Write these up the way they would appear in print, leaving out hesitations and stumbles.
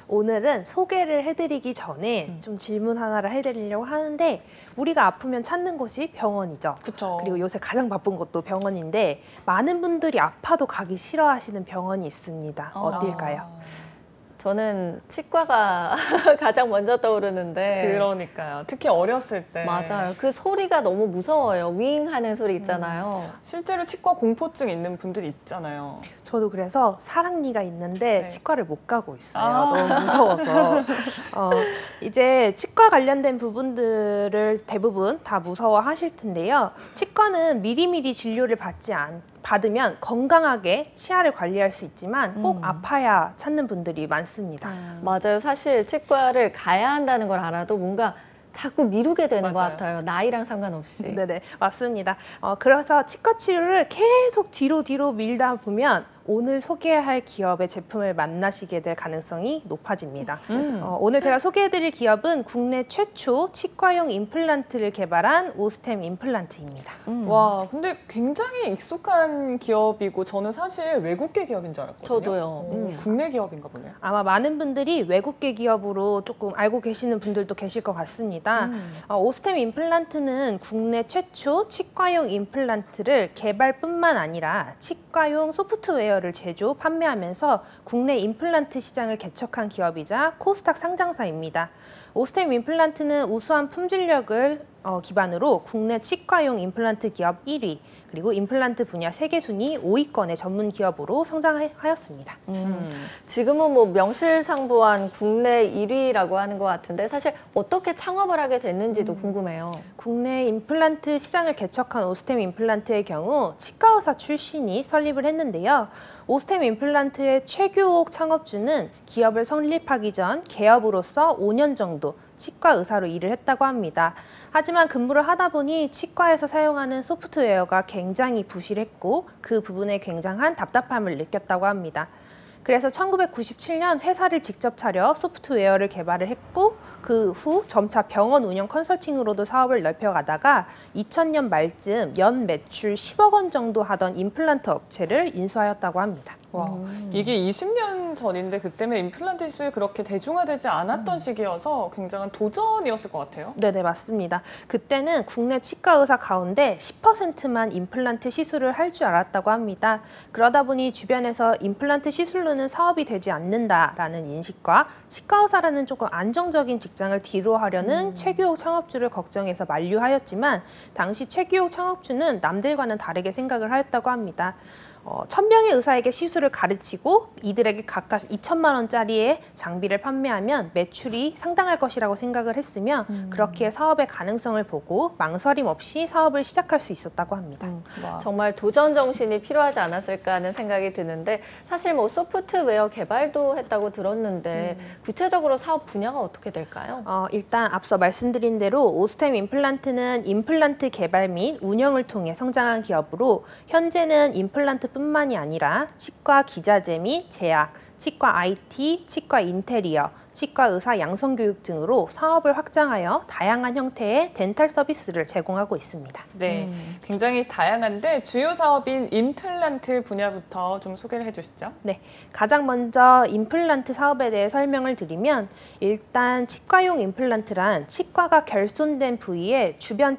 오늘은 소개를 해드리기 전에 좀 질문 하나를 해드리려고 하는데 우리가 아프면 찾는 곳이 병원이죠. 그쵸. 그리고 요새 가장 바쁜 곳도 병원인데 많은 분들이 아파도 가기 싫어하시는 병원이 있습니다. 어딜까요? 저는 치과가 가장 먼저 떠오르는데. 그러니까요. 특히 어렸을 때. 맞아요. 그 소리가 너무 무서워요. 윙 하는 소리 있잖아요. 실제로 치과 공포증 있는 분들이 있잖아요. 저도 그래서 사랑니가 있는데 네. 치과를 못 가고 있어요. 너무 무서워서. 이제 치과 관련된 부분들을 대부분 다 무서워하실 텐데요. 치과는 미리미리 진료를 받으면 건강하게 치아를 관리할 수 있지만 꼭 아파야 찾는 분들이 많습니다. 맞아요. 사실 치과를 가야 한다는 걸 알아도 뭔가 자꾸 미루게 되는 것 맞아요. 같아요. 나이랑 상관없이. 네네, 맞습니다. 그래서 치과 치료를 계속 뒤로 밀다 보면 오늘 소개할 기업의 제품을 만나시게 될 가능성이 높아집니다. 오늘 제가 소개해드릴 기업은 국내 최초 치과용 임플란트를 개발한 오스템 임플란트입니다. 와, 근데 굉장히 익숙한 기업이고 저는 사실 외국계 기업인 줄 알았거든요. 저도요. 국내 기업인가 보네요. 아마 많은 분들이 외국계 기업으로 조금 알고 계시는 분들도 계실 것 같습니다. 오스템 임플란트는 국내 최초 치과용 임플란트를 개발뿐만 아니라 치과용 소프트웨어를 제조, 판매하면서 국내 임플란트 시장을 개척한 기업이자 코스닥 상장사입니다. 오스템 임플란트는 우수한 품질력을 기반으로 국내 치과용 임플란트 기업 1위, 그리고 임플란트 분야 세계 순위 5위권의 전문 기업으로 성장하였습니다. 지금은 뭐 명실상부한 국내 1위라고 하는 것 같은데 사실 어떻게 창업을 하게 됐는지도 궁금해요. 국내 임플란트 시장을 개척한 오스템 임플란트의 경우 치과 의사 출신이 설립을 했는데요. 오스템 임플란트의 최규옥 창업주는 기업을 설립하기 전 개업으로서 5년 정도 치과 의사로 일을 했다고 합니다. 하지만 근무를 하다 보니 치과에서 사용하는 소프트웨어가 굉장히 부실했고 그 부분에 굉장한 답답함을 느꼈다고 합니다. 그래서 1997년 회사를 직접 차려 소프트웨어를 개발을 했고 그 후 점차 병원 운영 컨설팅으로도 사업을 넓혀가다가 2000년 말쯤 연 매출 10억 원 정도 하던 임플란트 업체를 인수하였다고 합니다. 와, 이게 20년 전인데 그때면 임플란트 시술이 그렇게 대중화되지 않았던 시기여서 굉장한 도전이었을 것 같아요. 네네, 맞습니다. 그때는 국내 치과 의사 가운데 10%만 임플란트 시술을 할 줄 알았다고 합니다. 그러다 보니 주변에서 임플란트 시술로는 사업이 되지 않는다라는 인식과 치과 의사라는 조금 안정적인 직장을 뒤로 하려는 최규옥 창업주를 걱정해서 만류하였지만 당시 최규옥 창업주는 남들과는 다르게 생각을 하였다고 합니다. 1000명의 의사에게 시술을 가르치고 이들에게 각각 2천만 원짜리의 장비를 판매하면 매출이 상당할 것이라고 생각을 했으며 그렇게 사업의 가능성을 보고 망설임 없이 사업을 시작할 수 있었다고 합니다. 정말 도전 정신이 필요하지 않았을까 하는 생각이 드는데 사실 뭐 소프트웨어 개발도 했다고 들었는데 구체적으로 사업 분야가 어떻게 될까요? 일단 앞서 말씀드린 대로 오스템 임플란트는 임플란트 개발 및 운영을 통해 성장한 기업으로 현재는 임플란트 뿐만이 아니라 치과 기자재 및 제약, 치과 IT, 치과 인테리어, 치과 의사 양성교육 등으로 사업을 확장하여 다양한 형태의 덴탈 서비스를 제공하고 있습니다. 네, 굉장히 다양한데 주요 사업인 임플란트 분야부터 좀 소개를 해주시죠. 네, 가장 먼저 임플란트 사업에 대해 설명을 드리면 일단 치과용 임플란트란 치과가 결손된 부위에 주변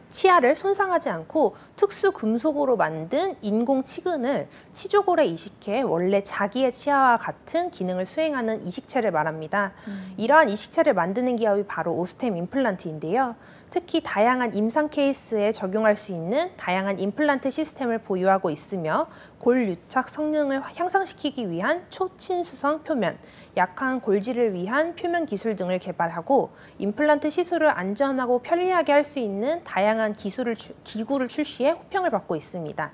치아를 손상하지 않고 특수 금속으로 만든 인공 치근을 치조골에 이식해 원래 자기의 치아와 같은 기능을 수행하는 이식체를 말합니다. 이러한 이식체를 만드는 기업이 바로 오스템 임플란트인데요. 특히 다양한 임상 케이스에 적용할 수 있는 다양한 임플란트 시스템을 보유하고 있으며 골 유착 성능을 향상시키기 위한 초친수성 표면, 약한 골질을 위한 표면 기술 등을 개발하고 임플란트 시술을 안전하고 편리하게 할 수 있는 다양한 기구를 출시해 호평을 받고 있습니다.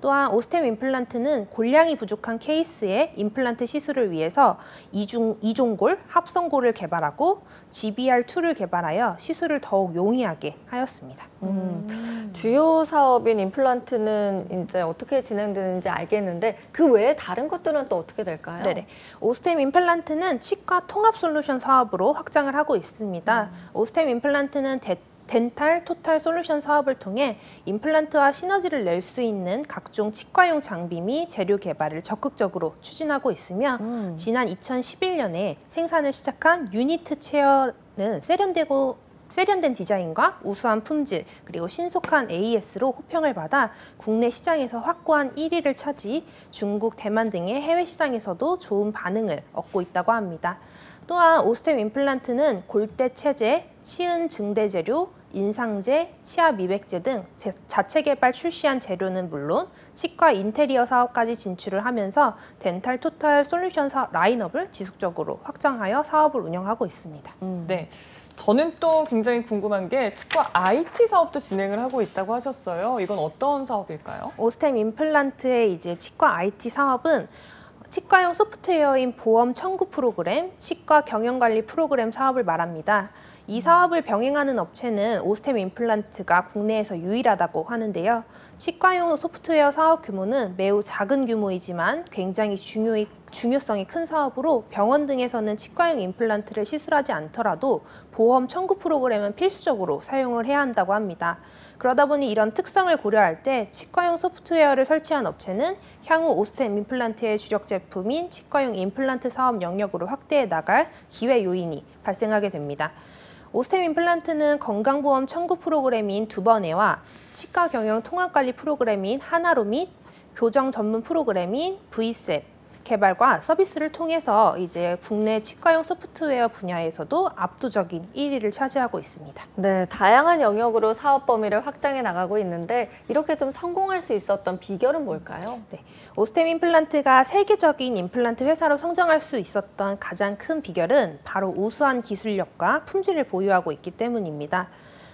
또한 오스템 임플란트는 골량이 부족한 케이스의 임플란트 시술을 위해서 이종골, 합성골을 개발하고 GBR2를 개발하여 시술을 더욱 용이하게 하였습니다. 주요 사업인 임플란트는 이제 어떻게 진행되는지 알겠는데 그 외에 다른 것들은 또 어떻게 될까요? 네네. 오스템 임플란트는 치과 통합 솔루션 사업으로 확장을 하고 있습니다. 오스템 임플란트는 덴탈 토탈 솔루션 사업을 통해 임플란트와 시너지를 낼 수 있는 각종 치과용 장비 및 재료 개발을 적극적으로 추진하고 있으며 지난 2011년에 생산을 시작한 유니트 체어는 세련된 디자인과 우수한 품질 그리고 신속한 AS로 호평을 받아 국내 시장에서 확고한 1위를 차지 중국, 대만 등의 해외 시장에서도 좋은 반응을 얻고 있다고 합니다. 또한 오스템 임플란트는 골대 체제, 치은 증대 재료, 인상제, 치아 미백제 등 자체 개발 출시한 재료는 물론 치과 인테리어 사업까지 진출을 하면서 덴탈 토탈 솔루션 라인업을 지속적으로 확장하여 사업을 운영하고 있습니다. 네. 저는 또 굉장히 궁금한 게 치과 IT 사업도 진행을 하고 있다고 하셨어요. 이건 어떤 사업일까요? 오스템 임플란트의 이제 치과 IT 사업은 치과용 소프트웨어인 보험 청구 프로그램, 치과 경영관리 프로그램 사업을 말합니다. 이 사업을 병행하는 업체는 오스템 임플란트가 국내에서 유일하다고 하는데요. 치과용 소프트웨어 사업 규모는 매우 작은 규모이지만 굉장히 중요성이 큰 사업으로 병원 등에서는 치과용 임플란트를 시술하지 않더라도 보험 청구 프로그램은 필수적으로 사용을 해야 한다고 합니다. 그러다 보니 이런 특성을 고려할 때 치과용 소프트웨어를 설치한 업체는 향후 오스템 임플란트의 주력 제품인 치과용 임플란트 사업 영역으로 확대해 나갈 기회 요인이 발생하게 됩니다. 오스템 임플란트는 건강보험 청구 프로그램인 두번에와 치과 경영 통합관리 프로그램인 하나로 및 교정 전문 프로그램인 V셋 개발과 서비스를 통해서 이제 국내 치과용 소프트웨어 분야에서도 압도적인 1위를 차지하고 있습니다. 네, 다양한 영역으로 사업 범위를 확장해 나가고 있는데 이렇게 좀 성공할 수 있었던 비결은 뭘까요? 네, 오스템 임플란트가 세계적인 임플란트 회사로 성장할 수 있었던 가장 큰 비결은 바로 우수한 기술력과 품질을 보유하고 있기 때문입니다.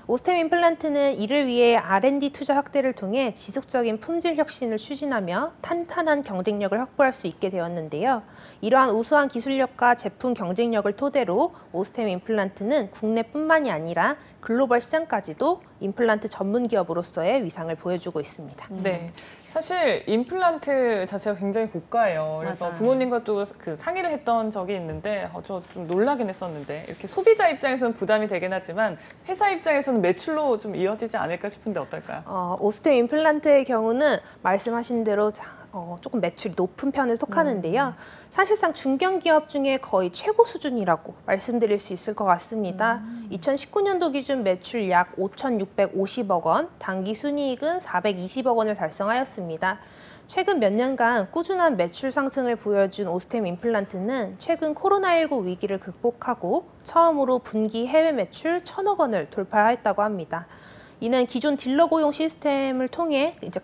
오스템 임플란트는 이를 위해 R&D 투자 확대를 통해 지속적인 품질 혁신을 추진하며 탄탄한 경쟁력을 확보할 수 있게 되었는데요. 이러한 우수한 기술력과 제품 경쟁력을 토대로 오스템 임플란트는 국내뿐만이 아니라 글로벌 시장까지도 임플란트 전문 기업으로서의 위상을 보여주고 있습니다. 네, 사실 임플란트 자체가 굉장히 고가예요. 그래서 맞아요. 부모님과도 그 상의를 했던 적이 있는데 저 좀 놀라긴 했었는데 이렇게 소비자 입장에서는 부담이 되긴 하지만 회사 입장에서는 매출로 좀 이어지지 않을까 싶은데 어떨까요? 오스템 임플란트의 경우는 말씀하신 대로 조금 매출이 높은 편에 속하는데요. 사실상 중견기업 중에 거의 최고 수준이라고 말씀드릴 수 있을 것 같습니다. 2019년도 기준 매출 약 5,650억 원, 당기 순이익은 420억 원을 달성하였습니다. 최근 몇 년간 꾸준한 매출 상승을 보여준 오스템 임플란트는 최근 코로나19 위기를 극복하고 처음으로 분기 해외 매출 1,000억 원을 돌파했다고 합니다. 이는 기존 딜러 고용 시스템을 통해 이제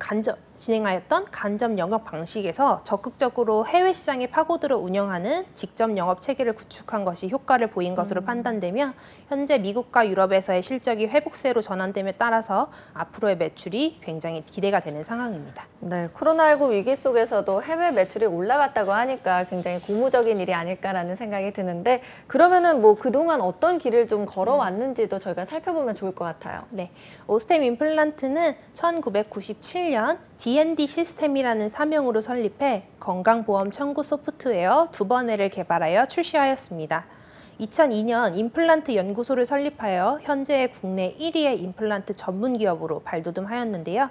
진행하였던 간접 영업 방식에서 적극적으로 해외 시장에 파고들어 운영하는 직접 영업 체계를 구축한 것이 효과를 보인 것으로 판단되며 현재 미국과 유럽에서의 실적이 회복세로 전환됨에 따라서 앞으로의 매출이 굉장히 기대가 되는 상황입니다. 네, 코로나19 위기 속에서도 해외 매출이 올라갔다고 하니까 굉장히 고무적인 일이 아닐까라는 생각이 드는데 그러면은 뭐 그동안 어떤 길을 좀 걸어왔는지도 저희가 살펴보면 좋을 것 같아요. 네, 오스템 임플란트는 1997년 D&D 시스템이라는 사명으로 설립해 건강보험 청구 소프트웨어 두번에를 개발하여 출시하였습니다. 2002년 임플란트 연구소를 설립하여 현재 국내 1위의 임플란트 전문 기업으로 발돋움하였는데요.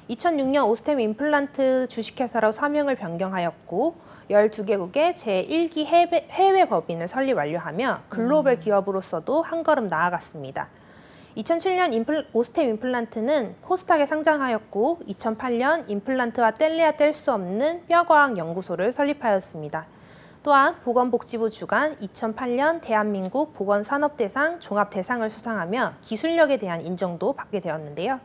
2006년 오스템 임플란트 주식회사로 사명을 변경하였고 12개국의 제1기 해외 법인을 설립 완료하며 글로벌 기업으로서도 한 걸음 나아갔습니다. 2007년 오스템 임플란트는 코스닥에 상장하였고 2008년 임플란트와 뗄래야 뗄 수 없는 뼈과학 연구소를 설립하였습니다. 또한 보건복지부 주관 2008년 대한민국 보건산업대상 종합대상을 수상하며 기술력에 대한 인정도 받게 되었는데요.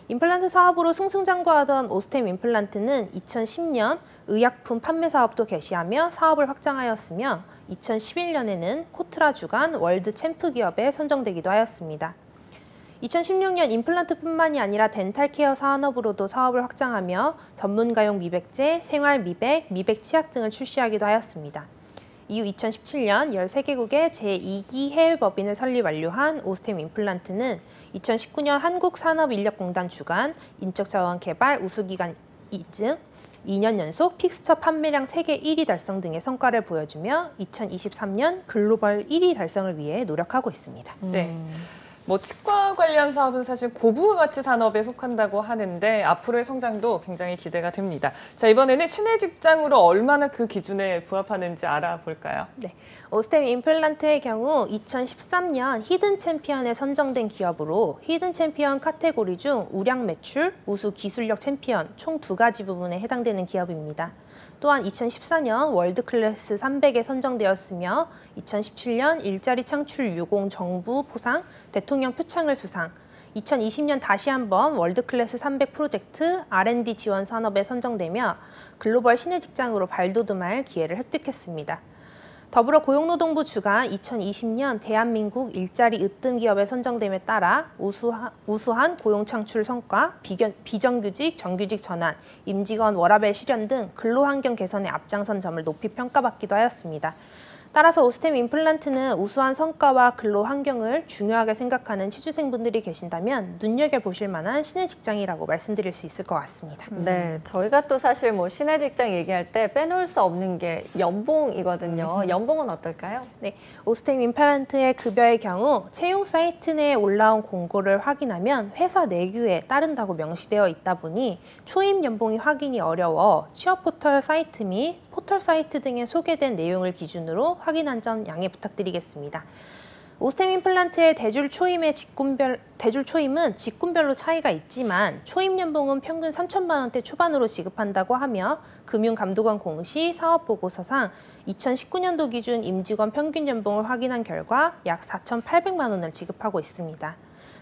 임플란트 사업으로 승승장구하던 오스템 임플란트는 2010년 의약품 판매 사업도 개시하며 사업을 확장하였으며 2011년에는 코트라 주관 월드 챔프 기업에 선정되기도 하였습니다. 2016년 임플란트뿐만이 아니라 덴탈 케어 산업으로도 사업을 확장하며 전문가용 미백제, 생활 미백, 미백 치약 등을 출시하기도 하였습니다. 이후 2017년 13개국의 제2기 해외 법인을 설립 완료한 오스템 임플란트는 2019년 한국산업인력공단 주관 인적자원개발 우수기관 인증, 2년 연속 픽스처 판매량 세계 1위 달성 등의 성과를 보여주며 2023년 글로벌 1위 달성을 위해 노력하고 있습니다. 네. 뭐 치과 관련 사업은 사실 고부가치 산업에 속한다고 하는데 앞으로의 성장도 굉장히 기대가 됩니다. 자, 이번에는 신의 직장으로 얼마나 그 기준에 부합하는지 알아볼까요? 네, 오스템 임플란트의 경우 2013년 히든 챔피언에 선정된 기업으로 히든 챔피언 카테고리 중 우량 매출, 우수 기술력 챔피언 총 2가지 부분에 해당되는 기업입니다. 또한 2014년 월드클래스 300에 선정되었으며 2017년 일자리 창출 유공 정부 포상 대통령 표창을 수상, 2020년 다시 한번 월드클래스 300 프로젝트 R&D 지원 산업에 선정되며 글로벌 신의 직장으로 발돋움할 기회를 획득했습니다. 더불어 고용노동부 주관 2020년 대한민국 일자리 으뜸 기업에 선정됨에 따라 우수한 고용 창출 성과, 비정규직, 정규직 전환, 임직원 워라밸 실현 등 근로환경 개선에 앞장선 점을 높이 평가받기도 하였습니다. 따라서 오스템 임플란트는 우수한 성과와 근로 환경을 중요하게 생각하는 취준생분들이 계신다면 눈여겨보실 만한 신의 직장이라고 말씀드릴 수 있을 것 같습니다. 네, 저희가 또 사실 뭐 신의 직장 얘기할 때 빼놓을 수 없는 게 연봉이거든요. 연봉은 어떨까요? 네, 오스템 임플란트의 급여의 경우 채용 사이트 내에 올라온 공고를 확인하면 회사 내규에 따른다고 명시되어 있다 보니 초임 연봉이 확인이 어려워 취업 포털 사이트 및 포털 사이트 등에 소개된 내용을 기준으로 확인한 점 양해 부탁드리겠습니다. 오스템 임플란트의 대졸 초임은 직군별로 차이가 있지만 초임 연봉은 평균 3천만 원대 초반으로 지급한다고 하며 금융감독원 공시 사업보고서상 2019년도 기준 임직원 평균 연봉을 확인한 결과 약 4,800만 원을 지급하고 있습니다.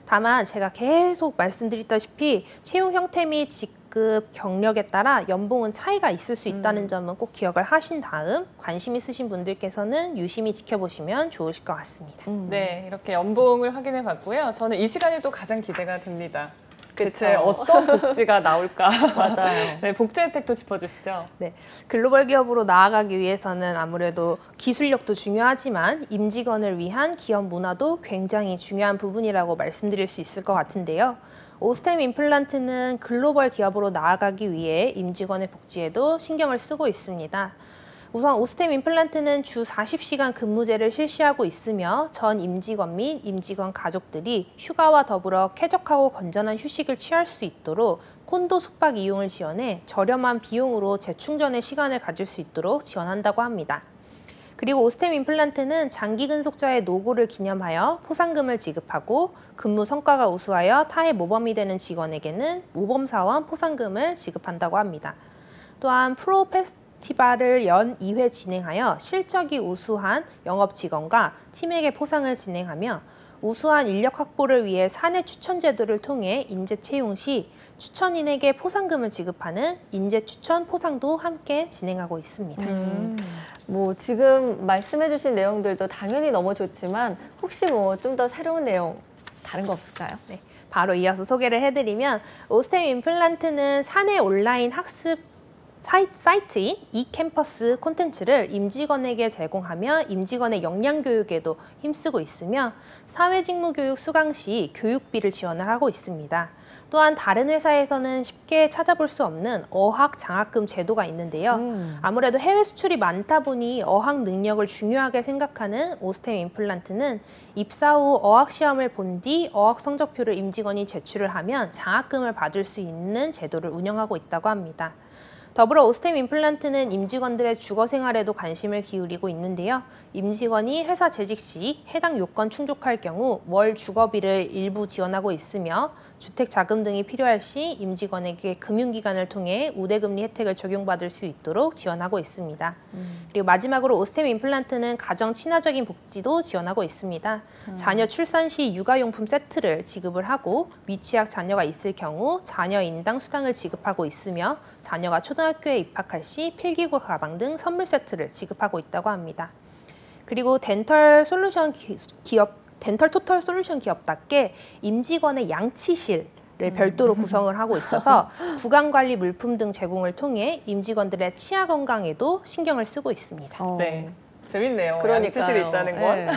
다만 제가 계속 말씀드렸다시피 채용 형태 및 직급 경력에 따라 연봉은 차이가 있을 수 있다는 점은 꼭 기억을 하신 다음 관심 있으신 분들께서는 유심히 지켜보시면 좋으실 것 같습니다. 네, 이렇게 연봉을 확인해 봤고요. 저는 이 시간이 또 가장 기대가 됩니다. 대체 어떤 복지가 나올까? 맞아요. 네, 복지 혜택도 짚어주시죠. 네, 글로벌 기업으로 나아가기 위해서는 아무래도 기술력도 중요하지만 임직원을 위한 기업 문화도 굉장히 중요한 부분이라고 말씀드릴 수 있을 것 같은데요. 오스템 임플란트는 글로벌 기업으로 나아가기 위해 임직원의 복지에도 신경을 쓰고 있습니다. 우선 오스템 임플란트는 주 40시간 근무제를 실시하고 있으며 전 임직원 및 임직원 가족들이 휴가와 더불어 쾌적하고 건전한 휴식을 취할 수 있도록 콘도 숙박 이용을 지원해 저렴한 비용으로 재충전의 시간을 가질 수 있도록 지원한다고 합니다. 그리고 오스템 임플란트는 장기 근속자의 노고를 기념하여 포상금을 지급하고 근무 성과가 우수하여 타의 모범이 되는 직원에게는 모범사원 포상금을 지급한다고 합니다. 또한 프로페스티벌을 연 2회 진행하여 실적이 우수한 영업 직원과 팀에게 포상을 진행하며 우수한 인력 확보를 위해 사내 추천 제도를 통해 인재 채용 시 추천인에게 포상금을 지급하는 인재 추천 포상도 함께 진행하고 있습니다. 뭐 지금 말씀해주신 내용들도 당연히 너무 좋지만 혹시 뭐 좀 더 새로운 내용 다른 거 없을까요? 네, 바로 이어서 소개를 해드리면 오스템 임플란트는 사내 온라인 학습 사이트인 이캠퍼스 콘텐츠를 임직원에게 제공하며 임직원의 역량 교육에도 힘쓰고 있으며 사회직무교육 수강 시 교육비를 지원을 하고 있습니다. 또한 다른 회사에서는 쉽게 찾아볼 수 없는 어학 장학금 제도가 있는데요. 아무래도 해외 수출이 많다 보니 어학 능력을 중요하게 생각하는 오스템 임플란트는 입사 후 어학 시험을 본 뒤 어학 성적표를 임직원이 제출을 하면 장학금을 받을 수 있는 제도를 운영하고 있다고 합니다. 더불어 오스템 임플란트는 임직원들의 주거 생활에도 관심을 기울이고 있는데요. 임직원이 회사 재직 시 해당 요건 충족할 경우 월 주거비를 일부 지원하고 있으며 주택 자금 등이 필요할 시 임직원에게 금융기관을 통해 우대금리 혜택을 적용받을 수 있도록 지원하고 있습니다. 그리고 마지막으로 오스템 임플란트는 가정 친화적인 복지도 지원하고 있습니다. 자녀 출산 시 육아용품 세트를 지급을 하고 미취학 자녀가 있을 경우 자녀 인당 수당을 지급하고 있으며 자녀가 초등학교에 입학할 시 필기구 가방 등 선물 세트를 지급하고 있다고 합니다. 그리고 덴털 토털 솔루션 기업답게 임직원의 양치실을 별도로 구성을 하고 있어서 구강관리 물품 등 제공을 통해 임직원들의 치아 건강에도 신경을 쓰고 있습니다. 네. 재밌네요. 그러니까요. 양치실이 있다는 건. 네.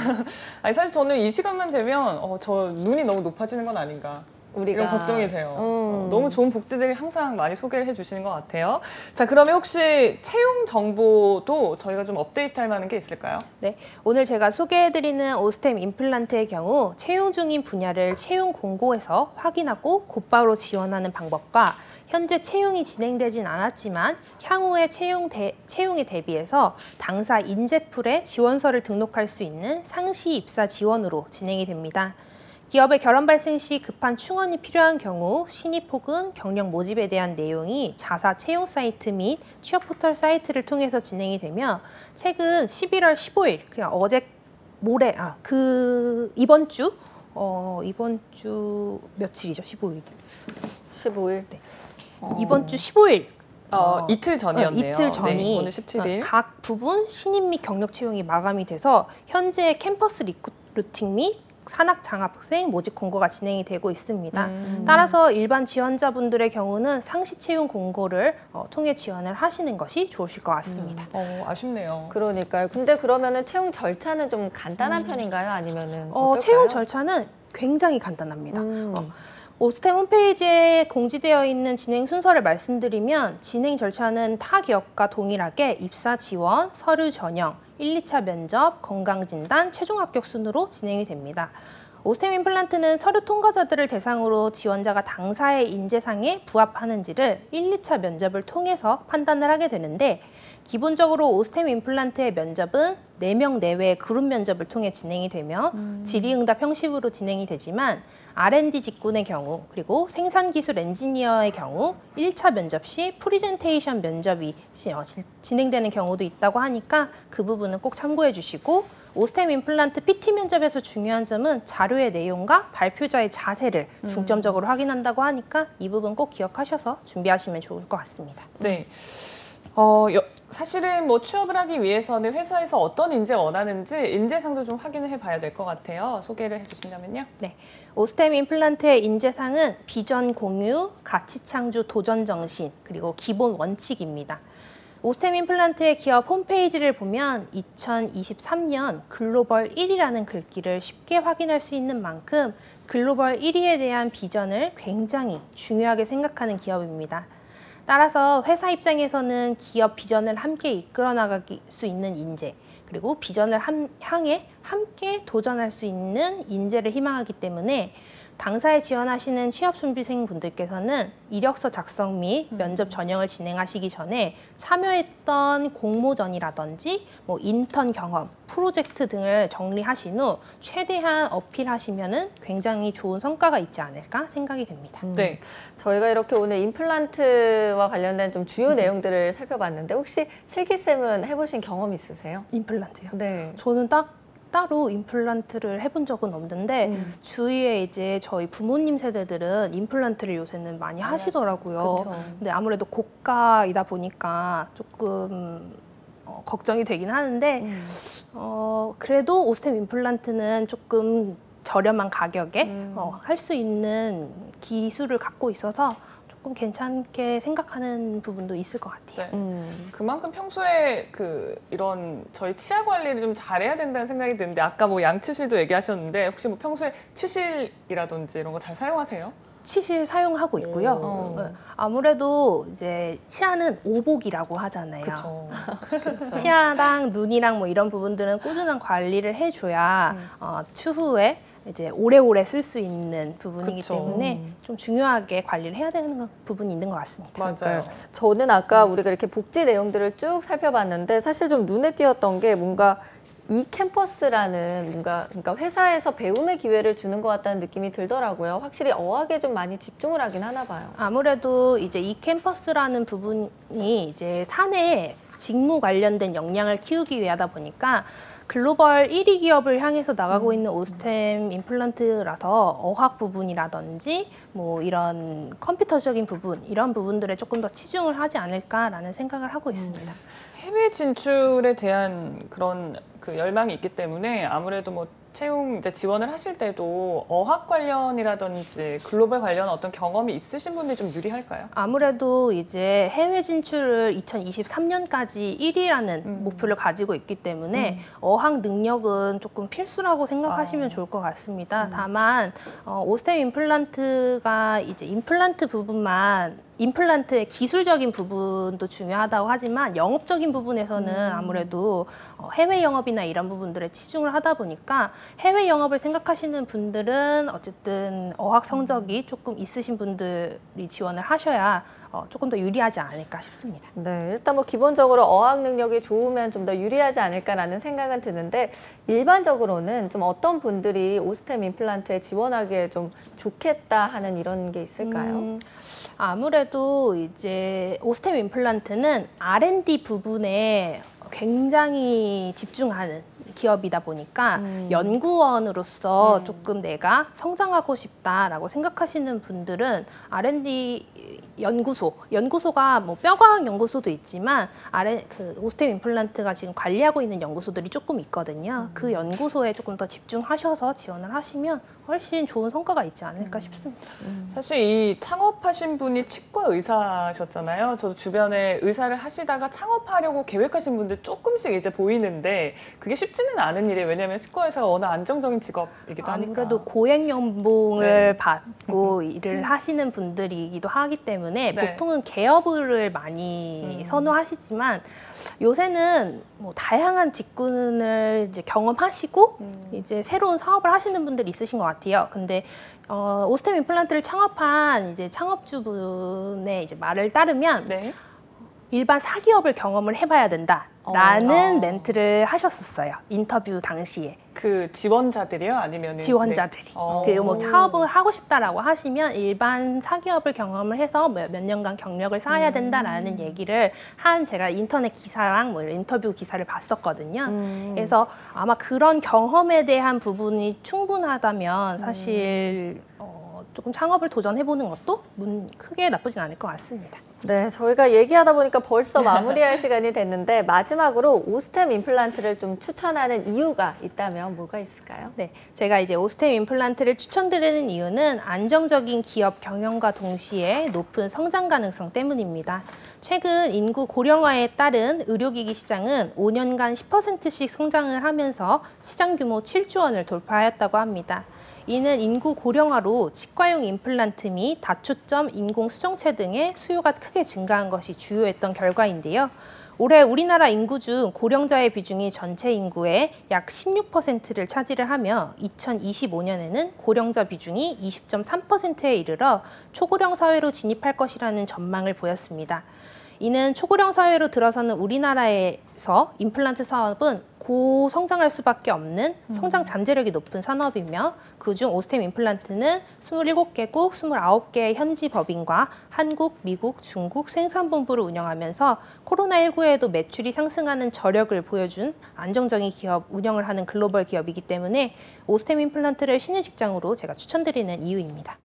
아니, 사실 저는 이 시간만 되면 저 눈이 너무 높아지는 건 아닌가. 우리가 이런 걱정이 돼요. 너무 좋은 복지들이 항상 많이 소개를 해주시는 것 같아요. 자, 그러면 혹시 채용 정보도 저희가 좀 업데이트할 만한 게 있을까요? 네, 오늘 제가 소개해드리는 오스템 임플란트의 경우 채용 중인 분야를 채용 공고에서 확인하고 곧바로 지원하는 방법과 현재 채용이 진행되진 않았지만 향후에 채용에 대비해서 당사 인재풀에 지원서를 등록할 수 있는 상시 입사 지원으로 진행이 됩니다. 기업의 결혼 발생 시 급한 충원이 필요한 경우 신입 혹은 경력 모집에 대한 내용이 자사 채용 사이트 및 취업 포털 사이트를 통해서 진행이 되며 최근 11월 15일, 그냥 어제 모레, 이번 주 며칠이죠? 15일. 15일. 네. 이번 주 15일. 이틀 전이었네요. 이틀 전이 네, 오늘 17일. 각 부분 신입 및 경력 채용이 마감이 돼서 현재 캠퍼스 리크루팅 및 산학 장학생 모집 공고가 진행이 되고 있습니다. 따라서 일반 지원자분들의 경우는 상시 채용 공고를 통해 지원을 하시는 것이 좋으실 것 같습니다. 아쉽네요. 그러니까요. 근데 그러면은 채용 절차는 좀 간단한 편인가요? 아니면은 어떨까요? 채용 절차는 굉장히 간단합니다. 오스템 홈페이지에 공지되어 있는 진행 순서를 말씀드리면 진행 절차는 타 기업과 동일하게 입사 지원, 서류 전형, 1, 2차 면접, 건강진단, 최종 합격 순으로 진행이 됩니다. 오스템 임플란트는 서류 통과자들을 대상으로 지원자가 당사의 인재상에 부합하는지를 1, 2차 면접을 통해서 판단을 하게 되는데 기본적으로 오스템 임플란트의 면접은 4명 내외의 그룹 면접을 통해 진행이 되며 질의응답 형식으로 진행이 되지만 R&D 직군의 경우 그리고 생산기술 엔지니어의 경우 1차 면접 시 프리젠테이션 면접이 진행되는 경우도 있다고 하니까 그 부분은 꼭 참고해 주시고 오스템 임플란트 PT 면접에서 중요한 점은 자료의 내용과 발표자의 자세를 중점적으로 확인한다고 하니까 이 부분 꼭 기억하셔서 준비하시면 좋을 것 같습니다. 네. 사실은 취업을 하기 위해서는 회사에서 어떤 인재 원하는지 인재상도 좀 확인을 해봐야 될 것 같아요. 소개를 해주신다면요. 네, 오스템 임플란트의 인재상은 비전 공유, 가치 창조, 도전 정신, 그리고 기본 원칙입니다. 오스템 임플란트의 기업 홈페이지를 보면 2023년 글로벌 1위라는 글귀를 쉽게 확인할 수 있는 만큼 글로벌 1위에 대한 비전을 굉장히 중요하게 생각하는 기업입니다. 따라서 회사 입장에서는 기업 비전을 함께 이끌어 나갈 수 있는 인재, 그리고 비전을 향해 함께 도전할 수 있는 인재를 희망하기 때문에 당사에 지원하시는 취업준비생 분들께서는 이력서 작성 및 면접 전형을 진행하시기 전에 참여했던 공모전이라든지 인턴 경험, 프로젝트 등을 정리하신 후 최대한 어필하시면은 굉장히 좋은 성과가 있지 않을까 생각이 됩니다. 네. 저희가 이렇게 오늘 임플란트와 관련된 좀 주요 내용들을 살펴봤는데 혹시 슬기쌤은 해보신 경험 있으세요? 임플란트요? 네. 저는 따로 임플란트를 해본 적은 없는데 주위에 이제 저희 부모님 세대들은 임플란트를 요새는 많이 하시더라고요. 그쵸. 근데 아무래도 고가이다 보니까 조금 걱정이 되긴 하는데 그래도 오스템 임플란트는 조금 저렴한 가격에 할 수 있는 기술을 갖고 있어서 조금 괜찮게 생각하는 부분도 있을 것 같아요. 네. 그만큼 평소에 이런 저희 치아 관리를 좀 잘해야 된다는 생각이 드는데 아까 양치실도 얘기하셨는데 혹시 평소에 치실이라든지 이런 거 잘 사용하세요? 치실 사용하고 있고요. 네. 아무래도 이제 치아는 오복이라고 하잖아요. 그쵸. 치아랑 눈이랑 이런 부분들은 꾸준한 관리를 해줘야 추후에 이제 오래오래 쓸 수 있는 부분이기 그쵸. 때문에 좀 중요하게 관리를 해야 되는 부분이 있는 것 같습니다. 맞아요. 저는 아까 우리가 이렇게 복지 내용들을 쭉 살펴봤는데 사실 좀 눈에 띄었던 게 뭔가 이 캠퍼스라는 그러니까 회사에서 배움의 기회를 주는 것 같다는 느낌이 들더라고요. 확실히 어학에 좀 많이 집중을 하긴 하나 봐요. 아무래도 이제 이 캠퍼스라는 부분이 이제 사내 직무 관련된 역량을 키우기 위하다 보니까 글로벌 1위 기업을 향해서 나가고 있는 오스템 임플란트라서 어학 부분이라든지 이런 컴퓨터적인 부분, 이런 부분들에 조금 더 치중을 하지 않을까라는 생각을 하고 있습니다. 해외 진출에 대한 그런 그 열망이 있기 때문에 아무래도 뭐 채용 이제 지원을 하실 때도 어학 관련이라든지 글로벌 관련 어떤 경험이 있으신 분들이 좀 유리할까요? 아무래도 이제 해외 진출을 2023년까지 1위라는 목표를 가지고 있기 때문에 어학 능력은 조금 필수라고 생각하시면 좋을 것 같습니다. 다만 오스템 임플란트가 이제 임플란트 부분만 임플란트의 기술적인 부분도 중요하다고 하지만 영업적인 부분에서는 아무래도 해외 영업이나 이런 부분들에 치중을 하다 보니까 해외 영업을 생각하시는 분들은 어쨌든 어학 성적이 조금 있으신 분들이 지원을 하셔야 조금 더 유리하지 않을까 싶습니다. 네, 일단 뭐 기본적으로 어학 능력이 좋으면 좀 더 유리하지 않을까라는 생각은 드는데 일반적으로는 좀 어떤 분들이 오스템 임플란트에 지원하기에 좀 좋겠다 하는 이런 게 있을까요? 아무래도 이제 오스템 임플란트는 R&D 부분에 굉장히 집중하는 기업이다 보니까 연구원으로서 조금 내가 성장하고 싶다라고 생각하시는 분들은 R&D 연구소가 뭐 뼈과학 연구소도 있지만 그 오스템 임플란트가 지금 관리하고 있는 연구소들이 조금 있거든요. 그 연구소에 조금 더 집중하셔서 지원을 하시면 훨씬 좋은 성과가 있지 않을까 싶습니다. 사실 이 창업하신 분이 치과 의사셨잖아요. 저도 주변에 의사를 하시다가 창업하려고 계획하신 분들 조금씩 이제 보이는데 그게 쉽지는 않은 일이에요. 왜냐하면 치과 의사가 워낙 안정적인 직업이기도 하니까. 아무래도 고액 연봉을 받고 일을 하시는 분들이기도 하기 때문에 보통은 개업을 많이 선호하시지만 요새는 뭐 다양한 직군을 이제 경험하시고 이제 새로운 사업을 하시는 분들이 있으신 것 같아요. 근데 오스템 임플란트를 창업한 이제 창업주분의 이제 말을 따르면 일반 사기업을 경험을 해봐야 된다라는 멘트를 하셨었어요. 인터뷰 당시에. 그 지원자들이요? 아니면 지원자들이. 그리고 뭐 사업을 하고 싶다라고 하시면 일반 사기업을 경험을 해서 몇 년간 경력을 쌓아야 된다라는 얘기를 한 제가 인터넷 기사랑 뭐 인터뷰 기사를 봤었거든요. 그래서 아마 그런 경험에 대한 부분이 충분하다면 사실 조금 창업을 도전해보는 것도 크게 나쁘진 않을 것 같습니다. 네, 저희가 얘기하다 보니까 벌써 마무리할 시간이 됐는데 마지막으로 오스템 임플란트를 좀 추천하는 이유가 있다면 뭐가 있을까요? 네, 제가 이제 오스템 임플란트를 추천드리는 이유는 안정적인 기업 경영과 동시에 높은 성장 가능성 때문입니다. 최근 인구 고령화에 따른 의료기기 시장은 5년간 10%씩 성장을 하면서 시장 규모 7조 원을 돌파하였다고 합니다. 이는 인구 고령화로 치과용 임플란트 및 다초점 인공수정체 등의 수요가 크게 증가한 것이 주요했던 결과인데요. 올해 우리나라 인구 중 고령자의 비중이 전체 인구의 약 16%를 차지를 하며 2025년에는 고령자 비중이 20.3%에 이르러 초고령 사회로 진입할 것이라는 전망을 보였습니다. 이는 초고령 사회로 들어서는 우리나라에서 임플란트 사업은 고성장할 수밖에 없는 성장 잠재력이 높은 산업이며 그중 오스템 임플란트는 27개국 29개의 현지 법인과 한국, 미국, 중국 생산본부를 운영하면서 코로나19에도 매출이 상승하는 저력을 보여준 안정적인 기업 운영을 하는 글로벌 기업이기 때문에 오스템 임플란트를 신의 직장으로 제가 추천드리는 이유입니다.